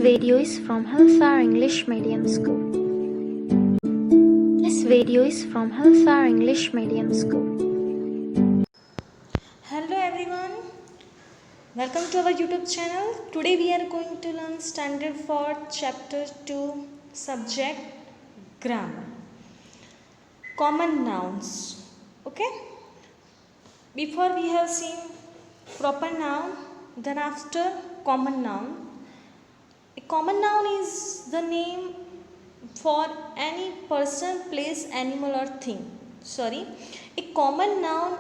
video is from Hillsar English Medium School. This video is from Hillsar English Medium School. Hello everyone, welcome to our YouTube channel. Today we are going to learn Standard 4 Chapter 2 Subject Grammar. Common nouns. Okay? Before we have seen proper noun, then after common noun. A common noun is the name for any person, place, animal or thing. A common noun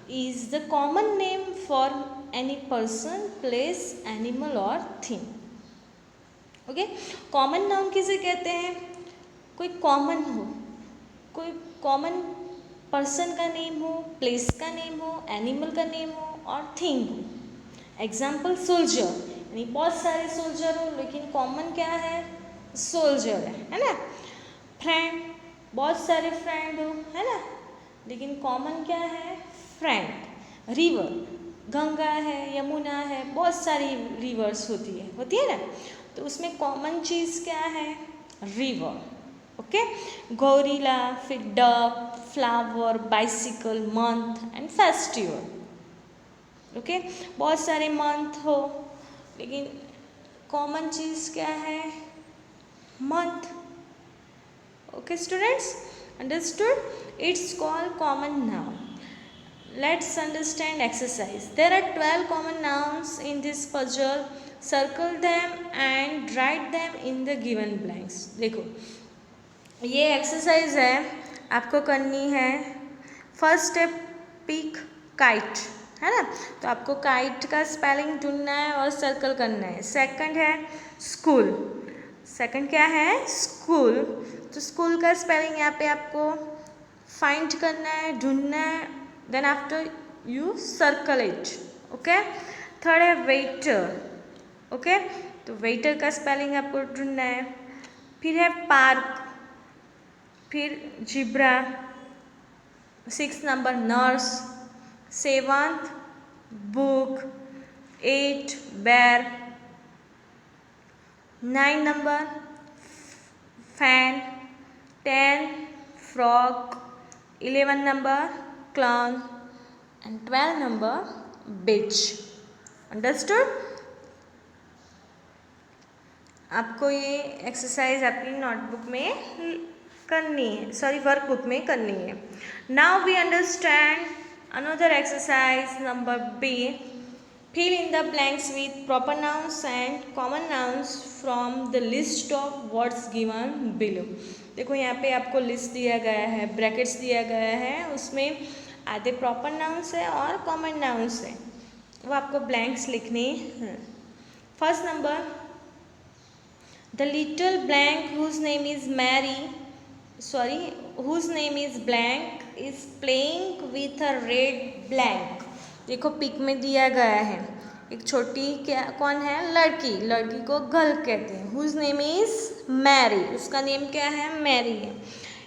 is the common name for any person, place, animal or thing. Okay common noun किसे कहते हैं? कोई common हो, कोई common person का name हो, place का name हो, एनिमल का नेम हो और थिंग हो. एग्जाम्पल सोल्जर, यानी बहुत सारे सोल्जर हो लेकिन कॉमन क्या है? सोल्जर है ना. फ्रेंड, बहुत सारे फ्रेंड हो, है ना, लेकिन कॉमन क्या है? फ्रेंड. रिवर, गंगा है, यमुना है, बहुत सारी रिवर्स होती है ना, तो उसमें कॉमन चीज़ क्या है? रिवर. ओके. गोरिल्ला, फिर duck, flower, bicycle, month and festival. Okay बहुत सारे मंथ हो लेकिन कॉमन चीज़ क्या है? Month. Okay students, understood? It's called common noun. Let's understand exercise. There are 12 common nouns in this puzzle. Circle them and write them in the given blanks. देखो ये exercise है, आपको करनी है. फर्स्ट स्टेप पिक काइट, है ना, तो आपको काइट का स्पेलिंग ढूंढना है और सर्कल करना है. सेकंड है स्कूल. सेकंड क्या है? स्कूल. तो स्कूल का स्पेलिंग यहाँ पे आपको फाइंड करना है, ढूंढना है. Then after you circle it. Okay. Third है वेटर. ओके तो वेटर का स्पेलिंग आपको ढूंढना है. फिर है पार्क, फिर zebra. 6 number nurse. 7th book. 8 बेर. 9 number fan. 10 frog. 11 number clown and 12 number bitch. Understood? आपको ये एक्सरसाइज अपनी नोटबुक में करनी है, सॉरी वर्कबुक में करनी है. Now we understand another exercise number B. Fill in the blanks with proper nouns and common nouns from the list of words given below. देखो यहाँ पे आपको लिस्ट दिया गया है, ब्रैकेट्स दिया गया है, उसमें आधे प्रॉपर नाउन्स है और कॉमन नाउन्स है, वो आपको ब्लैंक्स लिखने हैं. First number the little blank whose name is whose name is blank is playing with a red blank. देखो पिक में दिया गया है, एक छोटी क्या कौन है? लड़की. लड़की को गर्ल कहते हैं. हुज नेम इज मैरी, उसका नेम क्या है? मैरी है.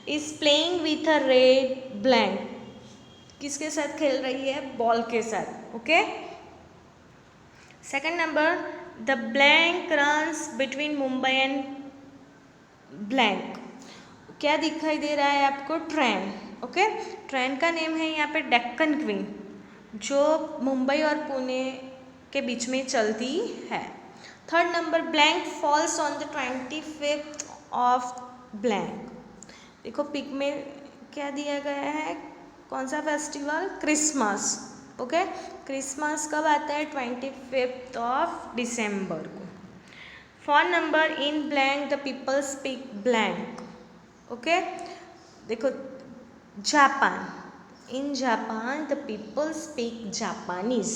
Is playing with a red blank, किसके साथ खेल रही है? बॉल के साथ. Okay. Second number the blank runs between Mumbai and blank. क्या दिखाई दे रहा है आपको? ट्रेन. ओके ट्रेन का नेम है यहाँ पे डेक्कन क्वीन, जो मुंबई और पुणे के बीच में चलती है. Third number blank falls on the 25th of blank. देखो पिक में क्या दिया गया है? कौन सा फेस्टिवल? क्रिसमस. ओके क्रिसमस कब आता है? 25th ऑफ दिसंबर को. Fourth number in blank the people speak blank. Okay देखो Japan. In Japan the people speak Japanese.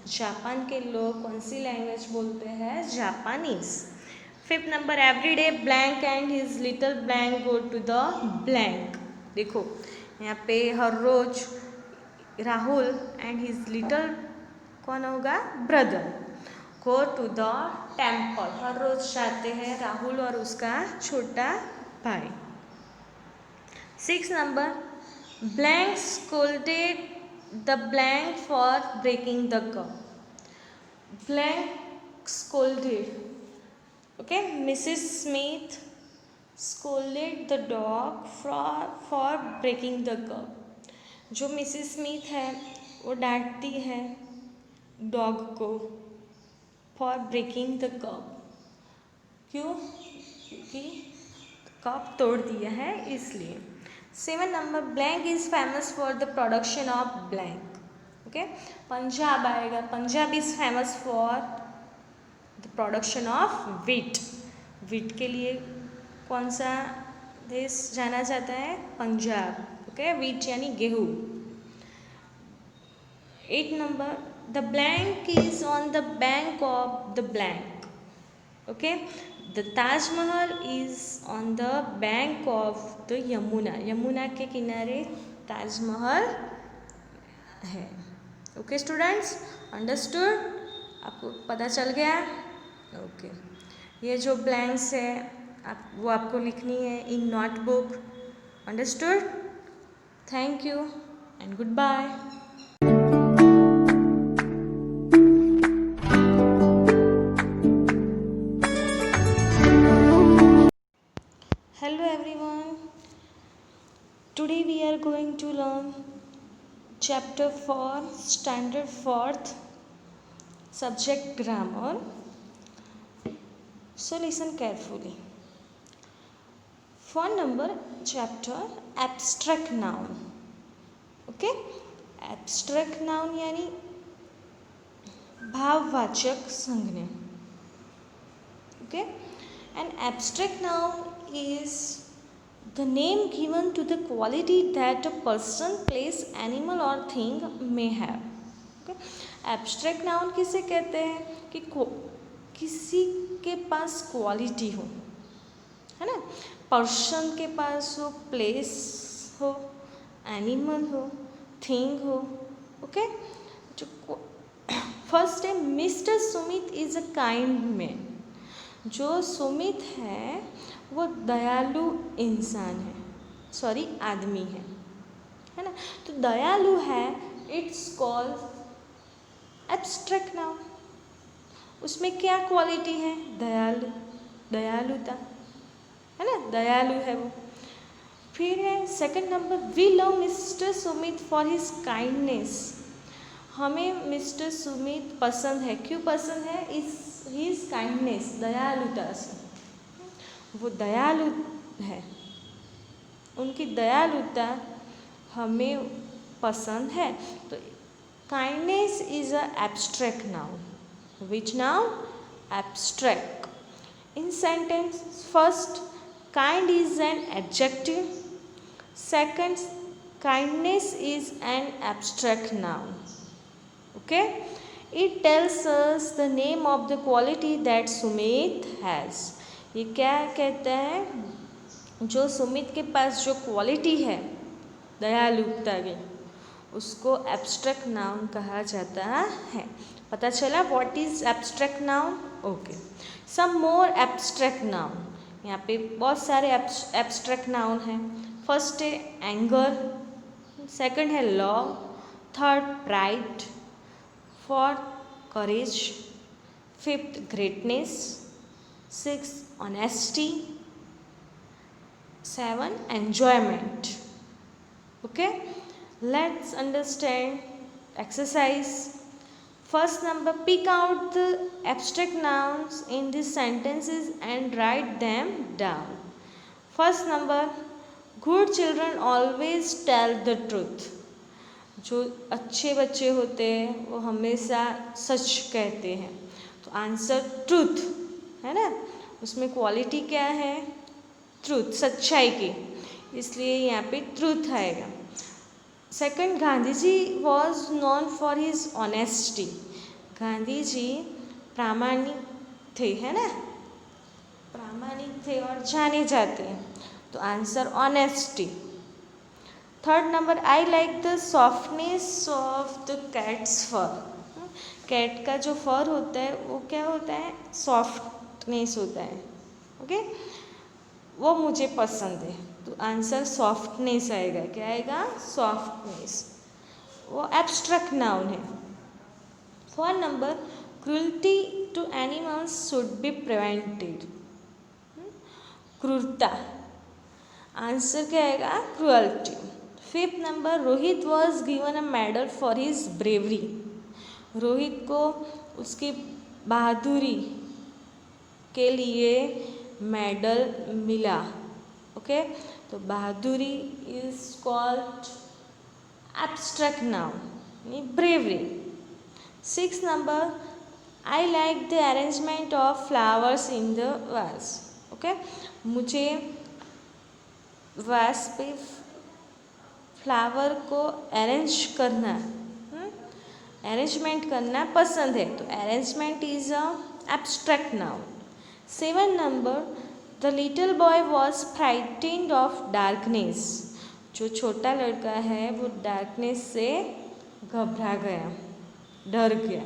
Japan के लोग कौन सी लैंग्वेज बोलते हैं? Japanese. Fifth number every day blank and his little blank go to the blank. देखो यहाँ पे हर रोज राहुल एंड हिज लिटिल कौन होगा? Brother go to the temple. हर रोज जाते हैं राहुल और उसका छोटा भाई. 6 number blank scolded the blank for breaking the cup. Blank scolded okay, Mrs Smith scolded the dog for breaking the cup. जो मिसेस स्मिथ है वो डांटती है डॉग को फॉर ब्रेकिंग द कप। क्यों? क्योंकि कप तोड़ दिया है इसलिए। 7 number, blank is famous for the production of blank. Okay, Punjab आएगा। Punjab is famous for the production of wheat. Wheat के लिए कौन सा देश जाना जाता है? पंजाब। ओके, वीट यानी गेहूँ। 8 number, the blank is on the bank of the blank. Okay, the Taj Mahal is on the bank of the Yamuna. Yamuna के किनारे ताजमहल है। Okay students, understood? आपको पता चल गया? ओके, ये जो ब्लैंक्स है वो आपको लिखनी है in notebook. Understood? Thank you and goodbye. Hello everyone. Today we are going to learn chapter 4, standard 4th, subject grammar. So listen carefully. 4 number chapter, abstract noun. Okay, abstract noun यानी भाववाचक संज्ञा. Okay, an abstract noun is the name given to the quality that a person, place, animal or thing may have. Okay, abstract noun किसे कहते हैं? कि किसी के पास quality हो, है ना? पर्सन के पास हो, प्लेस हो, एनिमल हो, थिंग हो. ओके, जो फर्स्ट है, mister Sumit is a kind man. जो सुमित है वो दयालु इंसान है, सॉरी आदमी है ना? तो दयालु है, इट्स कॉल्ड एब्स्ट्रैक्ट नाउन. उसमें क्या क्वालिटी है? दयालु, दयालुता, है ना? दयालु है वो. फिर है second number, we love Mr Sumit for his kindness. हमें मिस्टर सुमित पसंद है. क्यों पसंद है? हिज काइंडनेस, दयालुता से. वो दयालु है, उनकी दयालुता हमें पसंद है. तो kindness is a abstract noun. Which noun? Abstract. In sentence, first, kind is an adjective. Second, kindness is an abstract noun. Okay, it tells us the name of the quality that Sumit has. ये क्या कहता है? जो सुमित के पास जो quality है दयालुता की, उसको एब्स्ट्रैक्ट नाउन कहा जाता है. पता चला what is abstract noun? Okay, some more abstract noun. यहाँ पे बहुत सारे एब्स्ट्रैक्ट नाउन हैं. फर्स्ट है एंगर, सेकंड है love, third pride, fourth courage, fifth greatness, six honesty, 7 enjoyment. Okay, let's understand exercise. First number, pick out the abstract nouns in these sentences and write them down. First number, good children always tell the truth. जो अच्छे बच्चे होते हैं वो हमेशा सच कहते हैं. तो आंसर ट्रूथ है ना? उसमें क्वालिटी क्या है? ट्रूथ, सच्चाई की, इसलिए यहाँ पे ट्रूथ आएगा. Second, Gandhi ji was known for his honesty. Gandhi ji प्रामाणिक थे, है ना? प्रामाणिक थे और जाने जाते हैं. तो answer honesty. Third number, I like the softness of the cat's fur. Cat का जो फर होता है वो क्या होता है? सॉफ्टनेस होता है. ओके, वो मुझे पसंद है. तो आंसर सॉफ्टनेस आएगा. क्या आएगा? सॉफ्टनेस. वो एब्स्ट्रैक्ट नाउन है. 4 number, cruelty to animals should be prevented. क्रूरता, आंसर क्या आएगा? Cruelty. Fifth number, Rohit was given a medal for his bravery. Rohit को उसकी बहादुरी के लिए मेडल मिला. ओके, तो बहादुरी is called abstract noun, bravery. Six number, I like the arrangement of flowers in the वास. ओके, मुझे वास पे फ्लावर को अरेंज करना, अरेंजमेंट करना पसंद है. तो arrangement is a abstract noun. Seven number, the little boy was frightened of darkness. जो छोटा लड़का है वो डार्कनेस से घबरा गया, डर गया.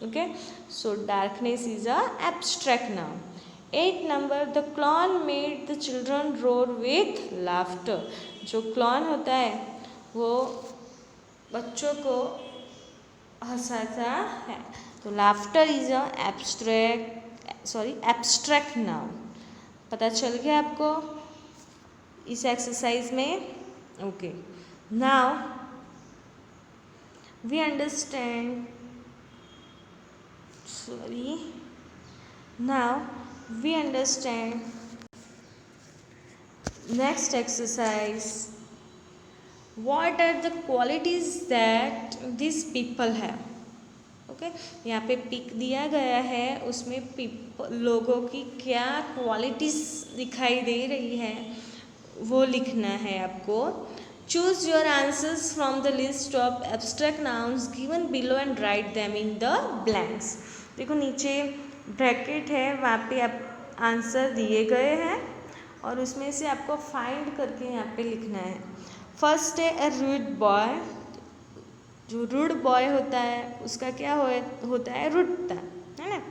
Okay, so darkness is a abstract noun. Eight number, the clown made the children roar with laughter. जो क्लॉन होता है वो बच्चों को हंसाता है. तो laughter is a abstract noun. पता चल गया आपको इस एक्सरसाइज में? Okay, now we understand, next exercise. What are the qualities that these people have? Okay, यहाँ पे पिक दिया गया है, उसमें लोगों की क्या क्वालिटीज दिखाई दे रही है वो लिखना है आपको. Choose your answers from the list of abstract nouns given below and write them in the blanks. देखो नीचे ब्रैकेट है, वहाँ पे आप आंसर दिए गए हैं और उसमें से आपको फाइंड करके यहाँ पे लिखना है. फर्स्ट है अ रूड बॉय. जो रूड बॉय होता है उसका क्या होता है? रूडता, है ना,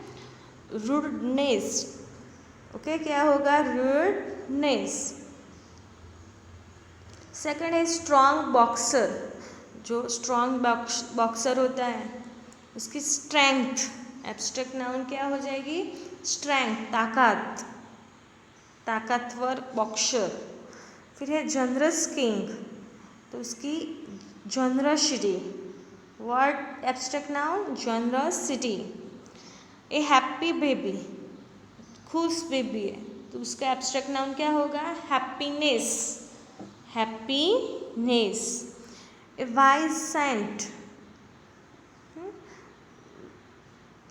रूडनेस. ओके, क्या होगा? रूडनेस. सेकंड है स्ट्रॉन्ग बॉक्सर. जो स्ट्रॉन्ग बॉक्सर होता है उसकी स्ट्रेंथ, एब्स्ट्रैक्ट नाउन क्या हो जाएगी? स्ट्रेंथ, ताकत, ताकतवर बॉक्सर. फिर है जनरस किंग, तो उसकी generosity. Word abstract noun generosity. A happy baby, खुश बेबी है, तो उसका एब्स्ट्रैक्ट नाउन क्या होगा? Happiness, happiness. A wise saint,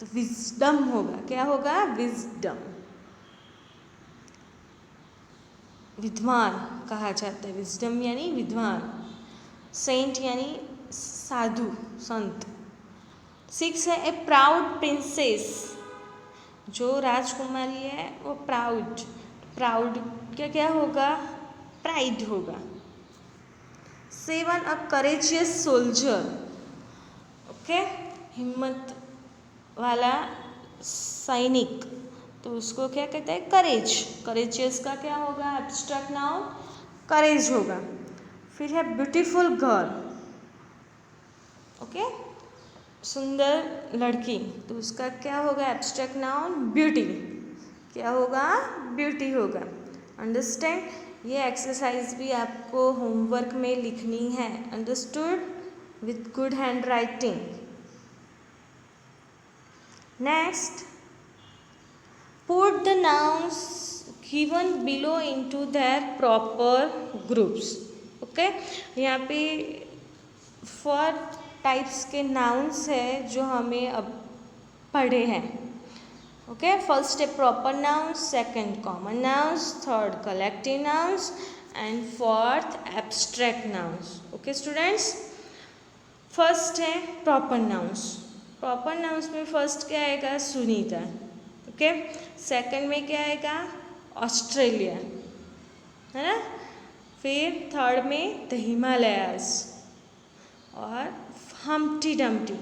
तो विजडम होगा, क्या होगा? विजडम. विद्वान कहा जाता है, विजडम यानी विद्वान. सेंट यानी साधु, संत. सिक्स है ए प्राउड प्रिंसेस. जो राजकुमारी है वो प्राउड, प्राउड क्या क्या होगा? प्राइड होगा. सेवन अ करेजियस सोल्जर. ओके, हिम्मत वाला सैनिक, तो उसको क्या कहते हैं? करेज. करेजियस का क्या होगा? एब्स्ट्रैक्ट नाउन करेज होगा. फिर है ब्यूटीफुल गर्ल. ओके, सुंदर लड़की, तो उसका क्या होगा? Abstract noun beauty. क्या होगा? ब्यूटी होगा. अंडरस्टैंड? ये एक्सरसाइज भी आपको होमवर्क में लिखनी है. Understood? With good hand writing. Next, put the nouns given below into their proper groups. Okay, यहाँ पे 4 टाइप्स के नाउन्स है जो हमें अब पढ़े हैं. ओके, फर्स्ट है proper nouns, second common nouns, third collective nouns and fourth abstract nouns. Okay students, first है प्रॉपर नाउन्स. प्रॉपर नाउन्स में फर्स्ट क्या आएगा? सुनीता. ओके, सेकंड में क्या आएगा? ऑस्ट्रेलिया, है ना. फिर थर्ड में द हिमालयाज और हम्टी डम्टी.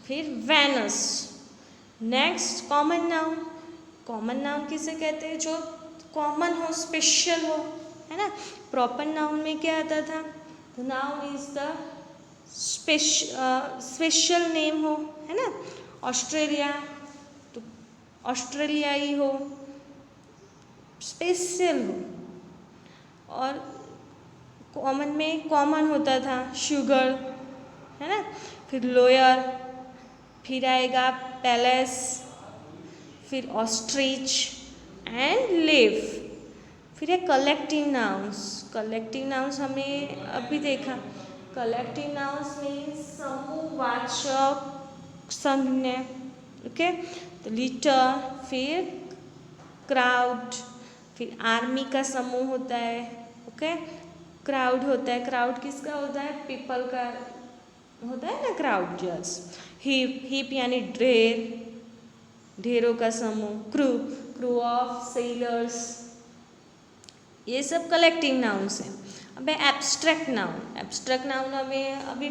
फिर Venus. Next common noun. Common noun किसे कहते हैं? जो कॉमन हो, स्पेशल हो, है ना. प्रॉपर नाउन में क्या आता था? The noun is the special name हो, है ना. ऑस्ट्रेलिया, ऑस्ट्रेलियाई हो, स्पेशल हो। और कॉमन में कॉमन होता था शुगर, है ना। फिर लोयर, फिर आएगा पैलेस, फिर ऑस्ट्रिच एंड लिव। फिर है कलेक्टिव नाउन्स। कलेक्टिव नाउन्स हमने अभी देखा। कलेक्टिव नाउन्स में समूहवाचक संज्ञा, ओके। तो लिटर, फिर क्राउड, फिर आर्मी का समूह होता है, ओके। क्राउड होता है, क्राउड किसका होता है? पीपल का होता है ना क्राउड, जस्ट। हीप, हीप यानी ढेर, ढेरों का समूह। Crew, crew of sellers. ये सब कलेक्टिव नाउन्स हैं। अब है एब्स्ट्रैक्ट नाउन। एब्स्ट्रैक्ट नाउन हमें अभी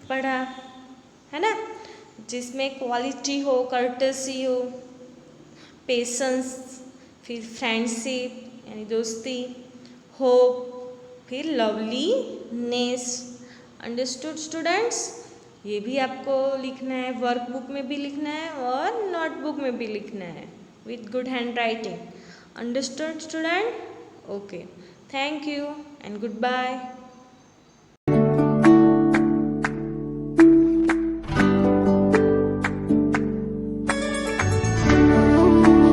पढ़ा है ना, जिसमें क्वालिटी हो, कर्टसी हो, पेशेंस, फिर फ्रेंडशिप यानी दोस्ती, होप, फिर लवलीनेस। Understood students? ये भी आपको लिखना है, वर्कबुक में भी लिखना है और नोटबुक में भी लिखना है with good handwriting. Understood student? Okay, thank you and good bye.